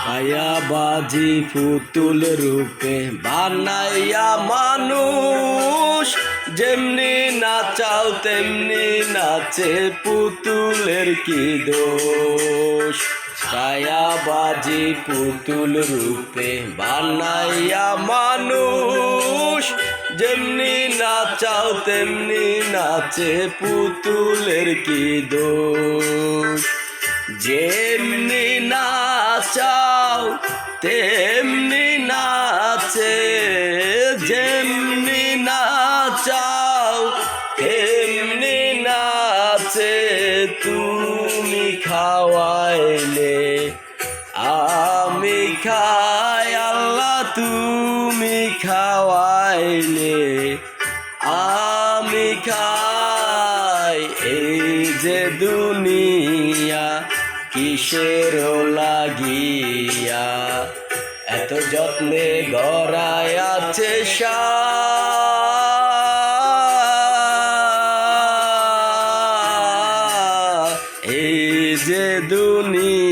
ছায়াবাজি পুতুল রূপে বানাইয়া মানুষ, যেমনি নাচাও তেমনি নাচে পুতুলের কি দোষ। ছায়াবাজি পুতুল রূপে বানাইয়া মানুষ, যেমনি নাচাও তেমনি নাচে পুতুলের কি দোষ। যেমনি নাচাও তেমনি নাচে, যেমনি নাচাও তেমনি নাচে, তুমি খাওয়াইলে আমি খাই আল্লাহ, তুমি খাওয়াইলে আমি খাই। এই যে দুনিয়া কিসের লাগিয়া, এত যত্নে গড়ায় আছে এই যে দুনিয়া